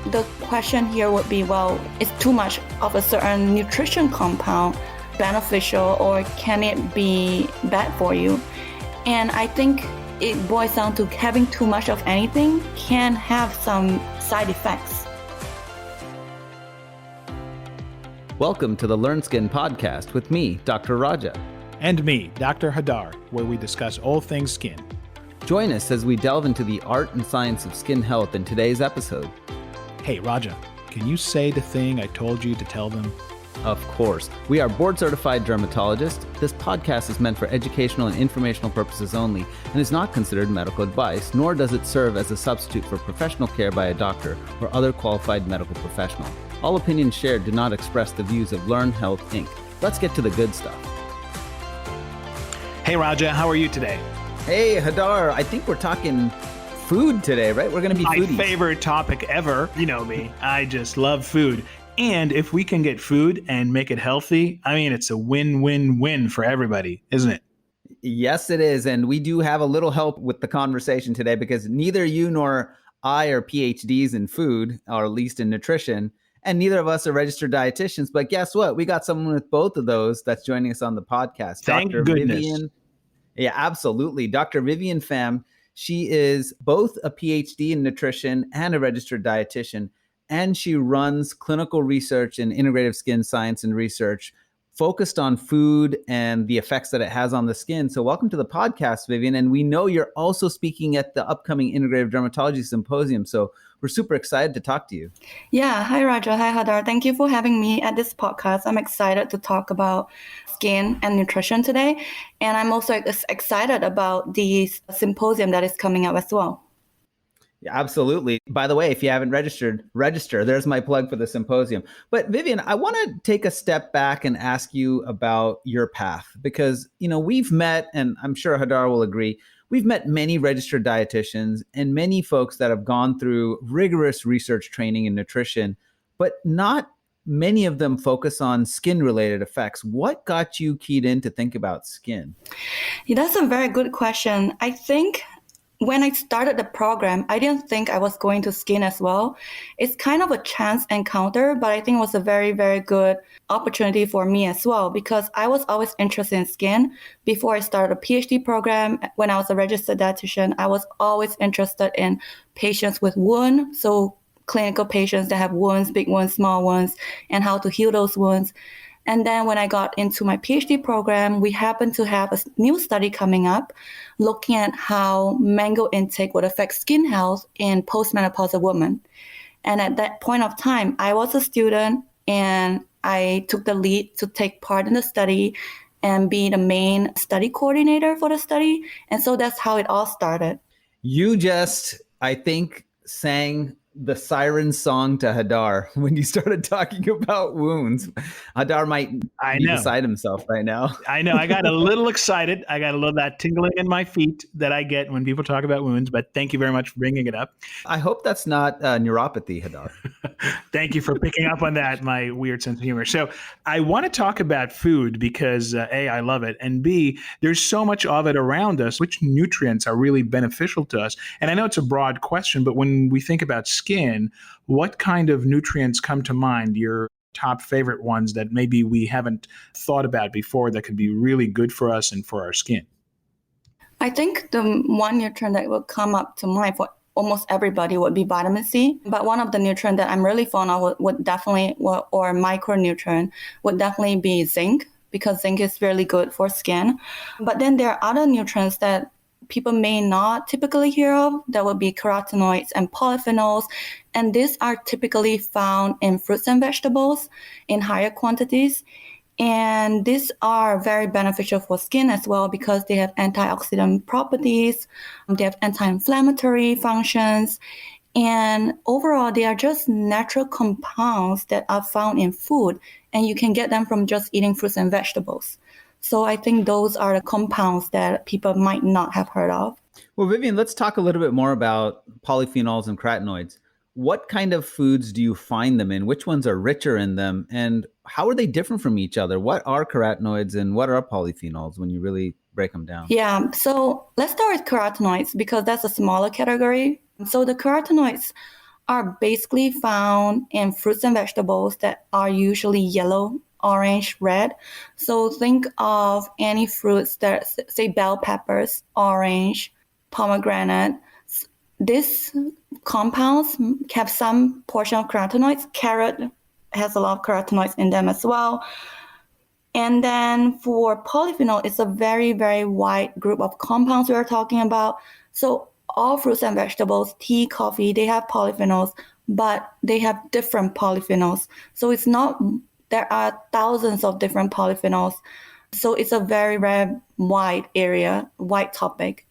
the question here would be, well, is too much of a certain nutrition compound beneficial, or can it be bad for you? And I think it boils down to having too much of anything can have some side effects. Welcome to the Learn Skin podcast with me, Dr. Raja. And me, Dr. Hadar, where we discuss all things skin. Join us as we delve into the art and science of skin health in today's episode. Hey, Raja, can you say the thing I told you to tell them? Of course. We are board-certified dermatologists. This podcast is meant for educational and informational purposes only and is not considered medical advice, nor does it serve as a substitute for professional care by a doctor or other qualified medical professional. All opinions shared do not express the views of Learn Health, Inc. Let's get to the good stuff. Hey, Raja, how are you today? Hey, Hadar, I think we're talking food today, right? We're going to be foodies. My favorite topic ever. You know me. I just love food. And if we can get food and make it healthy, I mean, it's a win-win-win for everybody, isn't it? Yes, it is. And we do have a little help with the conversation today because neither you nor I are PhDs in food, or at least in nutrition. And neither of us are registered dietitians, but guess what? We got someone with both of those that's joining us on the podcast. Thank goodness. Vivien, yeah, absolutely. Dr. Vivien Fam, she is both a PhD in nutrition and a registered dietitian, and she runs clinical research in integrative skin science and research focused on food and the effects that it has on the skin. So welcome to the podcast, Vivien. And we know you're also speaking at the upcoming Integrative Dermatology Symposium. So we're super excited to talk to you. Yeah. Hi, Raja. Hi, Hadar. Thank you for having me at this podcast. I'm excited to talk about skin and nutrition today. And I'm also excited about the symposium that is coming up as well. Yeah, absolutely. By the way, if you haven't registered, register. There's my plug for the symposium. But Vivien, I want to take a step back and ask you about your path because, you know, we've met, and I'm sure Hadar will agree, we've met many registered dietitians and many folks that have gone through rigorous research training in nutrition, but not many of them focus on skin-related effects. What got you keyed in to think about skin? Yeah, that's a very good question. I think when I started the program, I didn't think I was going to skin as well. It's kind of a chance encounter, but I think it was a very, very good opportunity for me as well because I was always interested in skin. Before I started a Ph.D. program, when I was a registered dietitian, I was always interested in patients with wounds, so clinical patients that have wounds, big wounds, small wounds, and how to heal those wounds. And then when I got into my PhD program, we happened to have a new study coming up looking at how mango intake would affect skin health in postmenopausal women. And at that point of time, I was a student and I took the lead to take part in the study and be the main study coordinator for the study. And so that's how it all started. You just, I think, sang the siren song to Hadar when you started talking about wounds. Hadar might be beside himself right now. I know. I got a little excited. I got a little that tingling in my feet that I get when people talk about wounds, but thank you very much for bringing it up. I hope that's not neuropathy, Hadar. Thank you for picking up on that, my weird sense of humor. So I want to talk about food because A, I love it, and B, there's so much of it around us. Which nutrients are really beneficial to us? And I know it's a broad question, but when we think about skin, what kind of nutrients come to mind, your top favorite ones that maybe we haven't thought about before that could be really good for us and for our skin? I think the one nutrient that will come up to mind for almost everybody would be vitamin C. But one of the nutrients that I'm really fond of would definitely, or micronutrient, would definitely be zinc, because zinc is really good for skin. But then there are other nutrients that people may not typically hear of. That would be carotenoids and polyphenols. And these are typically found in fruits and vegetables in higher quantities. And these are very beneficial for skin as well because they have antioxidant properties, they have anti-inflammatory functions, and overall they are just natural compounds that are found in food, and you can get them from just eating fruits and vegetables. So I think those are the compounds that people might not have heard of. Well, Vivien, let's talk a little bit more about polyphenols and carotenoids. What kind of foods do you find them in? Which ones are richer in them? And how are they different from each other? What are carotenoids and what are polyphenols when you really break them down? Yeah, so let's start with carotenoids because that's a smaller category. So the carotenoids are basically found in fruits and vegetables that are usually yellow, orange, red. So think of any fruits that, say, bell peppers, orange, pomegranate. These compounds have some portion of carotenoids. Carrot has a lot of carotenoids in them as well. And then for polyphenol, it's a very, very wide group of compounds we are talking about. So all fruits and vegetables, tea, coffee, they have polyphenols, but they have different polyphenols. So it's not, there are thousands of different polyphenols. So it's a very, very wide area, wide topic.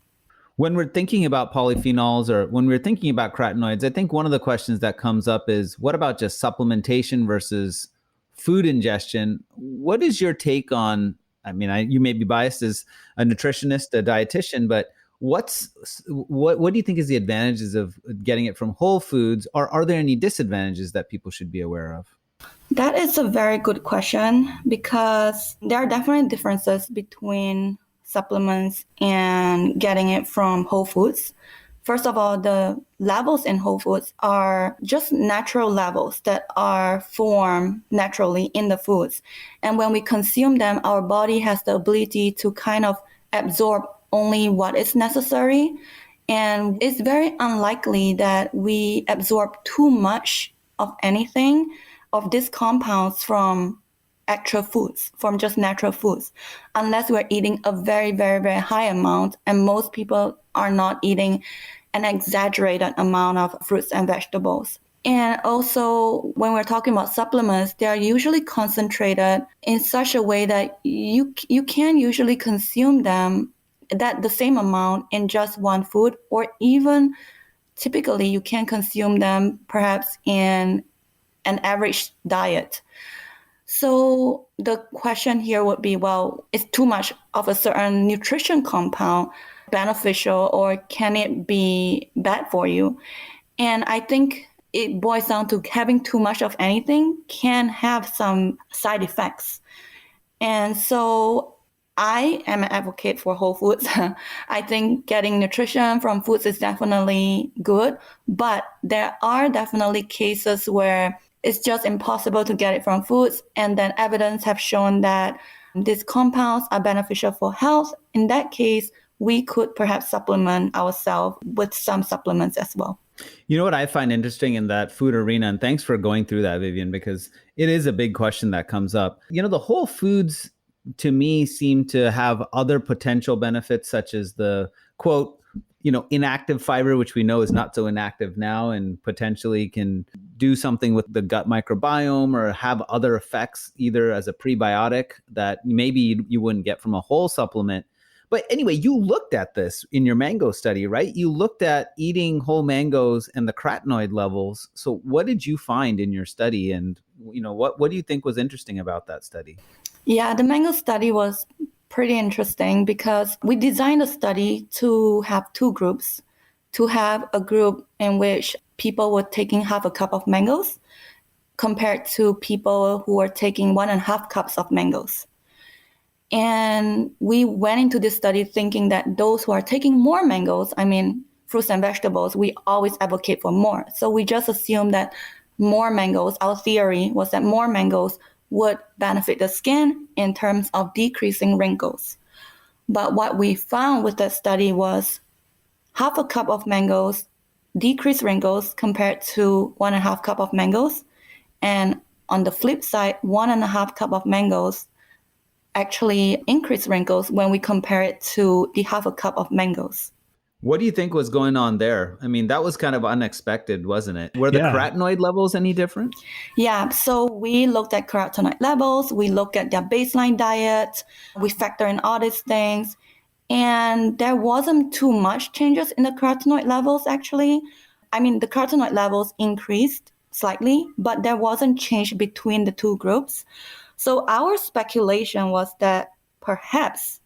When we're thinking about polyphenols or when we're thinking about carotenoids, I think one of the questions that comes up is what about just supplementation versus food ingestion? What is your take on, I mean, you may be biased as a nutritionist, a dietitian, but what do you think is the advantages of getting it from whole foods? Or are there any disadvantages that people should be aware of? That is a very good question because there are definitely differences between supplements and getting it from whole foods. First of all, the levels in whole foods are just natural levels that are formed naturally in the foods. And when we consume them, our body has the ability to kind of absorb only what is necessary. And it's very unlikely that we absorb too much of anything of these compounds from actual foods, from just natural foods, unless we're eating a very, very, very high amount. And most people are not eating an exaggerated amount of fruits and vegetables. And also, when we're talking about supplements, they are usually concentrated in such a way that you can usually consume them that the same amount in just one food, or even typically you can consume them perhaps in an average diet. So the question here would be, well, is too much of a certain nutrition compound beneficial, or can it be bad for you? And I think it boils down to having too much of anything can have some side effects. And so I am an advocate for whole foods. I think getting nutrition from foods is definitely good, but there are definitely cases where it's just impossible to get it from foods. And then evidence have shown that these compounds are beneficial for health. In that case, we could perhaps supplement ourselves with some supplements as well. You know what I find interesting in that food arena, and thanks for going through that, Vivien, because it is a big question that comes up. You know, the whole foods to me seem to have other potential benefits, such as the quote, inactive fiber, which we know is not so inactive now and potentially can do something with the gut microbiome or have other effects, either as a prebiotic that maybe you wouldn't get from a whole supplement. But anyway, you looked at this in your mango study, right? You looked at eating whole mangoes and the carotenoid levels. So what did you find in your study? And, what do you think was interesting about that study? Yeah, the mango study was pretty interesting because we designed a study to have two groups, to have a group in which people were taking half a cup of mangoes compared to people who were taking 1.5 cups of mangoes. And we went into this study thinking that those who are taking more mangoes, fruits and vegetables, we always advocate for more. So we just assumed that more mangoes, our theory was that more mangoes would benefit the skin in terms of decreasing wrinkles. But what we found with that study was half a cup of mangoes decreased wrinkles compared to 1.5 cup of mangoes. And on the flip side, 1.5 cup of mangoes actually increased wrinkles when we compare it to the half a cup of mangoes. What do you think was going on there? I mean, that was kind of unexpected, wasn't it? Were the carotenoid levels any different? Yeah, so we looked at carotenoid levels, we looked at their baseline diet, we factor in all these things, and there wasn't too much changes in the carotenoid levels, actually. The carotenoid levels increased slightly, but there wasn't change between the two groups. So our speculation was that perhaps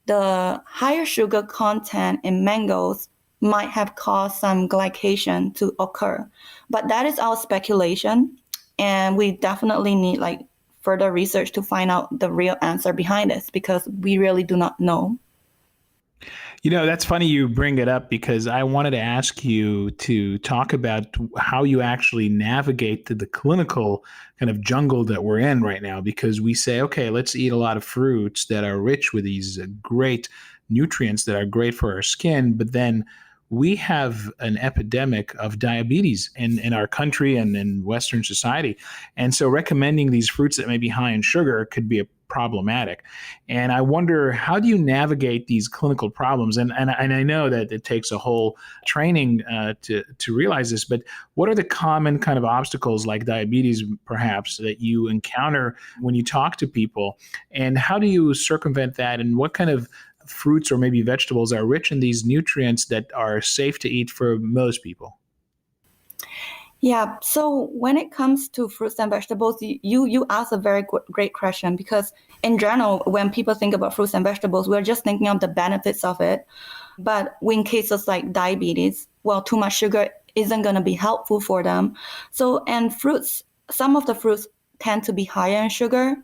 the higher sugar content in mangoes might have caused some glycation to occur. But that is our speculation, and we definitely need further research to find out the real answer behind this because we really do not know. That's funny you bring it up because I wanted to ask you to talk about how you actually navigate to the clinical kind of jungle that we're in right now, because we say, okay, let's eat a lot of fruits that are rich with these great nutrients that are great for our skin, but then we have an epidemic of diabetes in our country and in Western society. And so recommending these fruits that may be high in sugar could be problematic. And I wonder, how do you navigate these clinical problems? And I know that it takes a whole training to realize this, but what are the common kind of obstacles like diabetes, perhaps, that you encounter when you talk to people? And how do you circumvent that? And what kind of fruits or maybe vegetables are rich in these nutrients that are safe to eat for most people? Yeah, so when it comes to fruits and vegetables, you ask a very great question, because in general, when people think about fruits and vegetables, we're just thinking of the benefits of it. But in cases like diabetes, well, too much sugar isn't going to be helpful for them. So, and fruits, some of the fruits tend to be higher in sugar.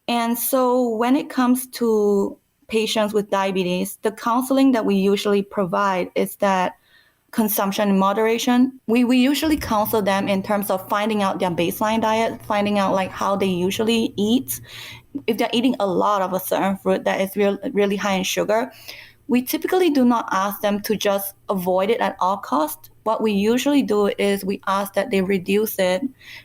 And so when it comes to patients with diabetes, the counseling that we usually provide is that consumption in moderation. We usually counsel them in terms of finding out their baseline diet, finding out like how they usually eat. If they're eating a lot of a certain fruit that is really high in sugar, we typically do not ask them to just avoid it at all costs. What we usually do is we ask that they reduce it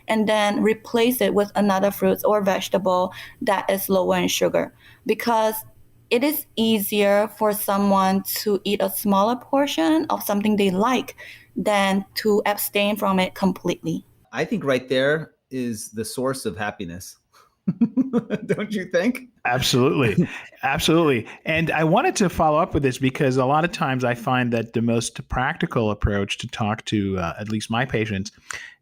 and then replace it with another fruit or vegetable that is lower in sugar, because it is easier for someone to eat a smaller portion of something they like than to abstain from it completely. I think right there is the source of happiness. Don't you think? Absolutely. Absolutely. And I wanted to follow up with this because a lot of times I find that the most practical approach to talk to at least my patients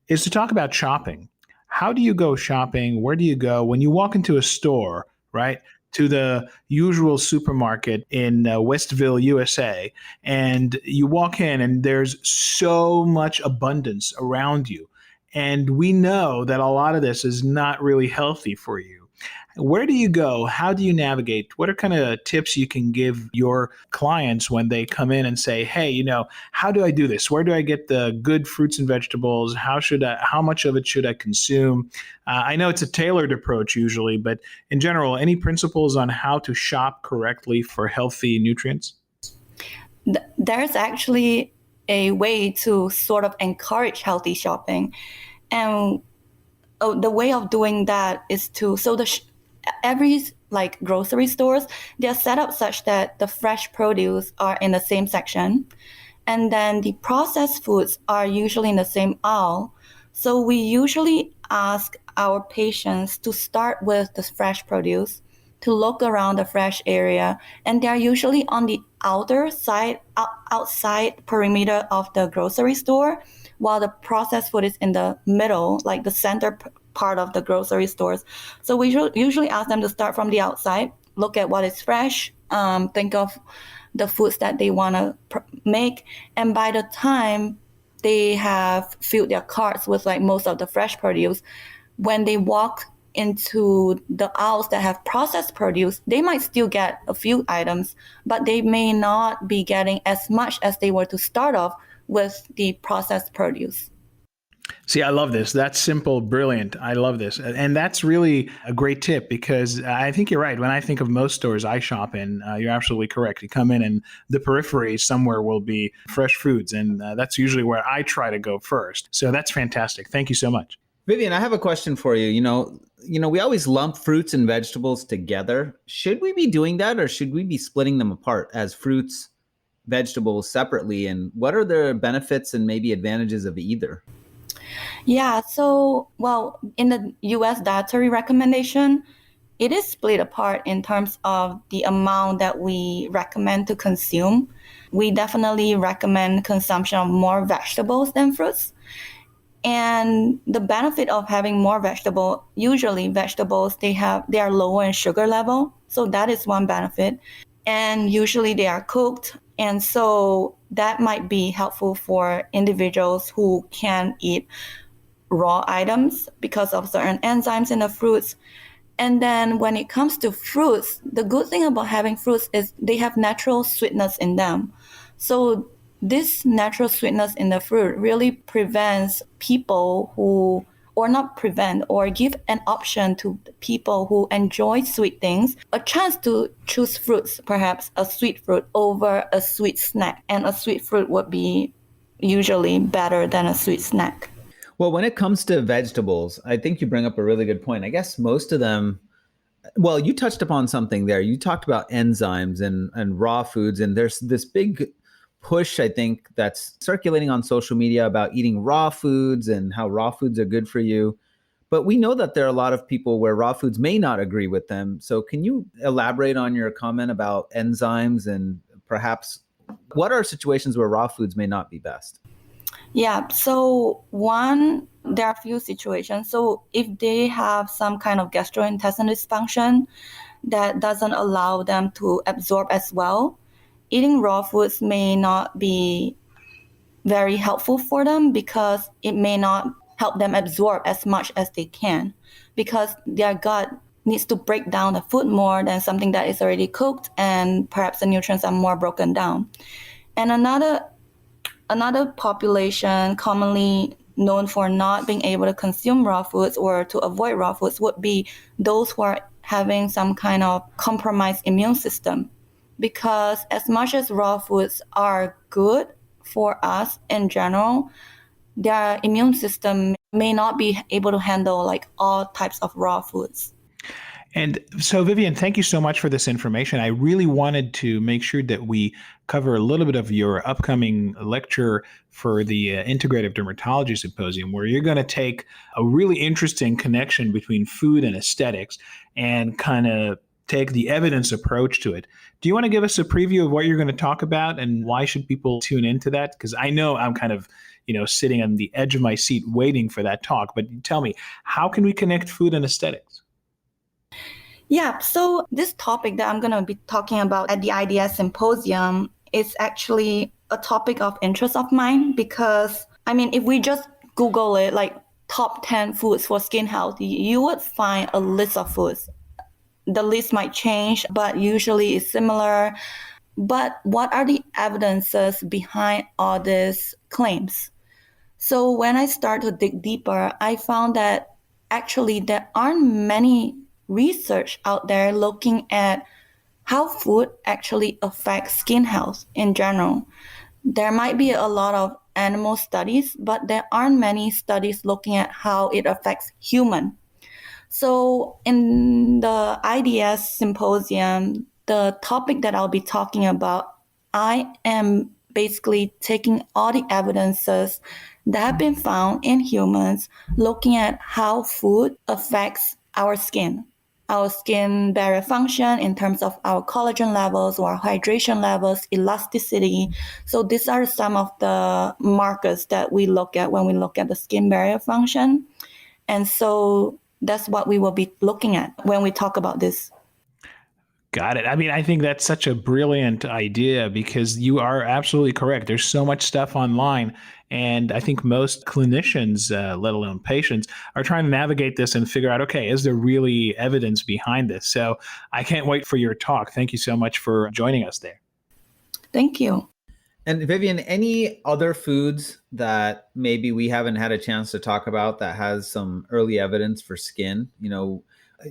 is to talk about shopping. How do you go shopping? Where do you go when you walk into a store, right? To the usual supermarket in Westville, USA, and you walk in and there's so much abundance around you. And we know that a lot of this is not really healthy for you. Where do you go? How do you navigate? What are kind of tips you can give your clients when they come in and say, hey, how do I do this? Where do I get the good fruits and vegetables? How much of it should I consume? I know it's a tailored approach usually, but in general, any principles on how to shop correctly for healthy nutrients? There's actually a way to sort of encourage healthy shopping. And the way of doing that is every like grocery stores, they're set up such that the fresh produce are in the same section, and then the processed foods are usually in the same aisle. So we usually ask our patients to start with the fresh produce, to look around the fresh area, and they're usually on the outer side, outside perimeter of the grocery store, while the processed food is in the middle, like the center part of the grocery stores. So we usually ask them to start from the outside, look at what is fresh, think of the foods that they want to make, and by the time they have filled their carts with like most of the fresh produce, when they walk into the aisles that have processed produce, they might still get a few items, but they may not be getting as much as they were to start off with the processed produce. See, I love this. That's simple, brilliant. I love this. And that's really a great tip because I think you're right. When I think of most stores I shop in, you're absolutely correct. You come in and the periphery somewhere will be fresh foods. And that's usually where I try to go first. So that's fantastic. Thank you so much. Vivien, I have a question for you. We always lump fruits and vegetables together. Should we be doing that, or should we be splitting them apart as fruits, vegetables separately? And what are the benefits and maybe advantages of either? Yeah, so, well, in the US dietary recommendation, it is split apart in terms of the amount that we recommend to consume. We definitely recommend consumption of more vegetables than fruits. And the benefit of having more usually vegetables, they are lower in sugar level. So that is one benefit. And usually they are cooked. And so that might be helpful for individuals who can eat raw items because of certain enzymes in the fruits. And then when it comes to fruits, the good thing about having fruits is they have natural sweetness in them. So this natural sweetness in the fruit really prevents people who, or not prevent, or give an option to people who enjoy sweet things, a chance to choose fruits, perhaps a sweet fruit over a sweet snack. And a sweet fruit would be usually better than a sweet snack. Well, when it comes to vegetables, I think you bring up a really good point. I guess most of them, well, you touched upon something there. You talked about enzymes and raw foods, and there's this big push, I think, that's circulating on social media about eating raw foods and how raw foods are good for you. But we know that there are a lot of people where raw foods may not agree with them. So can you elaborate on your comment about enzymes and perhaps what are situations where raw foods may not be best? Yeah, so one, there are a few situations. So if they have some kind of gastrointestinal dysfunction that doesn't allow them to absorb as well, eating raw foods may not be very helpful for them because it may not help them absorb as much as they can because their gut needs to break down the food more than something that is already cooked and perhaps the nutrients are more broken down. And another population commonly known for not being able to consume raw foods or to avoid raw foods would be those who are having some kind of compromised immune system. Because as much as raw foods are good for us in general, their immune system may not be able to handle like all types of raw foods. And so, Vivien, thank you so much for this information. I really wanted to make sure that we cover a little bit of your upcoming lecture for the Integrative Dermatology Symposium, where you're going to take a really interesting connection between food and aesthetics and kind of take the evidence approach to it. Do you want to give us a preview of what you're going to talk about and why should people tune into that? Because I know I'm kind of, sitting on the edge of my seat waiting for that talk. But tell me, how can we connect food and aesthetics? Yeah, so this topic that I'm going to be talking about at the IDS Symposium is actually a topic of interest of mine because, if we just Google it, like top 10 foods for skin health, you would find a list of foods. The list might change, but usually it's similar. But what are the evidences behind all these claims? So when I start to dig deeper, I found that actually there aren't many research out there looking at how food actually affects skin health in general. There might be a lot of animal studies, but there aren't many studies looking at how it affects human. So in the IDS Symposium, the topic that I'll be talking about, I am basically taking all the evidences that have been found in humans looking at how food affects our skin barrier function in terms of our collagen levels or hydration levels, elasticity. So these are some of the markers that we look at when we look at the skin barrier function. And so that's what we will be looking at when we talk about this. Got it. I think that's such a brilliant idea because you are absolutely correct. There's so much stuff online. And I think most clinicians, let alone patients, are trying to navigate this and figure out, okay, is there really evidence behind this? So I can't wait for your talk. Thank you so much for joining us there. Thank you. And Vivien, any other foods that maybe we haven't had a chance to talk about that has some early evidence for skin?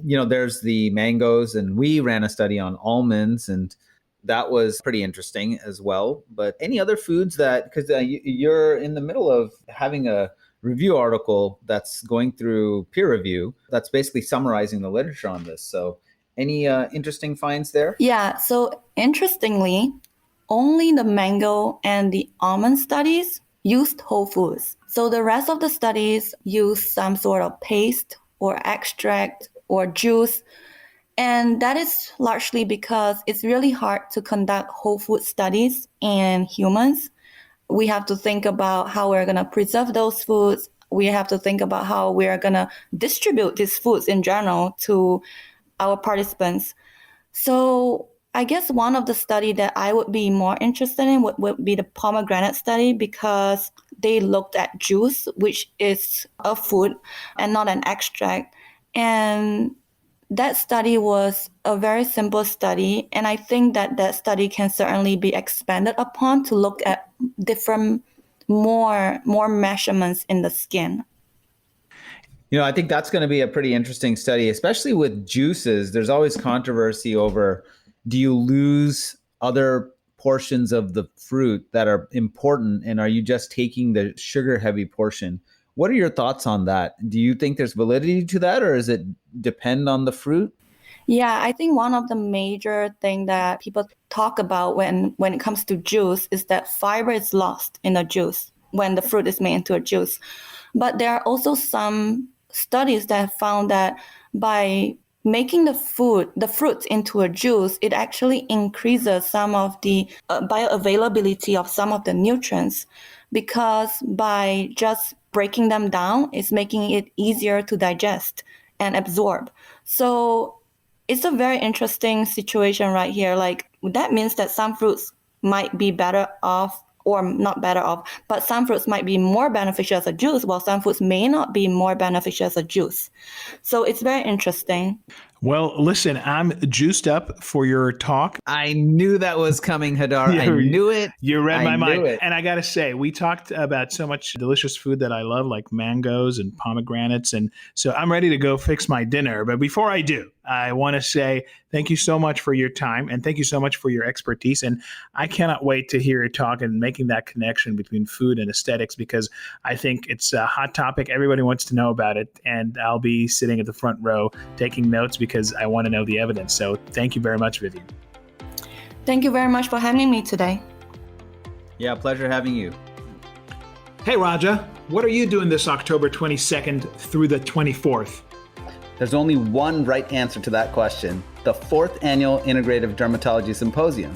There's the mangoes, and we ran a study on almonds, and that was pretty interesting as well. But any other foods that, because you're in the middle of having a review article that's going through peer review, that's basically summarizing the literature on this. So any interesting finds there? Yeah, so interestingly, only the mango and the almond studies used whole foods. So the rest of the studies used some sort of paste or extract or juice. And that is largely because it's really hard to conduct whole food studies in humans. We have to think about how we're going to preserve those foods. We have to think about how we're going to distribute these foods in general to our participants. So I guess one of the study that I would be more interested in would be the pomegranate study because they looked at juice, which is a food and not an extract. And that study was a very simple study, and I think that study can certainly be expanded upon to look at different more measurements in the skin. I think that's going to be a pretty interesting study, especially with juices. There's always controversy over, do you lose other portions of the fruit that are important, and are you just taking the sugar heavy portion? What are your thoughts on that? Do you think there's validity to that, or does it depend on the fruit? Yeah, I think one of the major thing that people talk about when it comes to juice is that fiber is lost in a juice when the fruit is made into a juice. But there are also some studies that have found that by making the fruits into a juice, it actually increases some of the bioavailability of some of the nutrients, because by just breaking them down, it's making it easier to digest and absorb. So it's a very interesting situation right here. Like, that means that some fruits might be better off, or not better off, but some fruits might be more beneficial as a juice, while some fruits may not be more beneficial as a juice. So it's very interesting. Well, listen, I'm juiced up for your talk. I knew that was coming, Hadar. I knew it. You read my mind. It. And I got to say, we talked about so much delicious food that I love, like mangoes and pomegranates. And so I'm ready to go fix my dinner. But before I do, I want to say thank you so much for your time, and thank you so much for your expertise. And I cannot wait to hear your talk and making that connection between food and aesthetics, because I think it's a hot topic. Everybody wants to know about it. And I'll be sitting at the front row taking notes because I want to know the evidence. So thank you very much, Vivien. Thank you very much for having me today. Yeah, pleasure having you. Hey, Raja, what are you doing this October 22nd through the 24th? There's only one right answer to that question: the 4th annual Integrative Dermatology Symposium.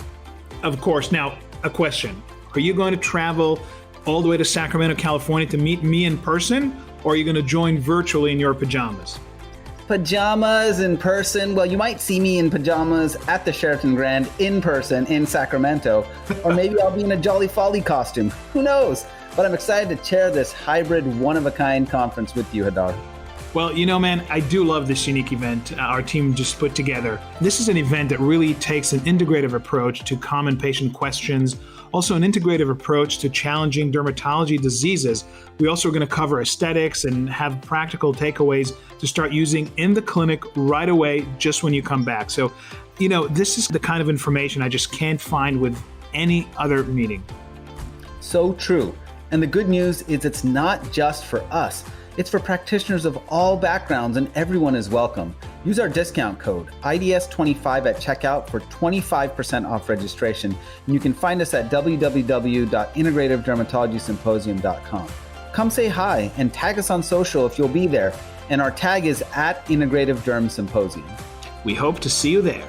Of course. Now, a question. Are you going to travel all the way to Sacramento, California to meet me in person, or are you going to join virtually in your pajamas? Pajamas in person? Well, you might see me in pajamas at the Sheraton Grand in person in Sacramento, or maybe I'll be in a Jolly Folly costume. Who knows? But I'm excited to chair this hybrid one-of-a-kind conference with you, Hadar. Well, man, I do love this unique event our team just put together. This is an event that really takes an integrative approach to common patient questions, also an integrative approach to challenging dermatology diseases. We also are going to cover aesthetics and have practical takeaways to start using in the clinic right away, just when you come back. So, this is the kind of information I just can't find with any other meeting. So true. And the good news is it's not just for us. It's for practitioners of all backgrounds, and everyone is welcome. Use our discount code IDS25 at checkout for 25% off registration. And you can find us at www.integrativedermatologysymposium.com. Come say hi and tag us on social if you'll be there. And our tag is @Integrative Derm Symposium. We hope to see you there.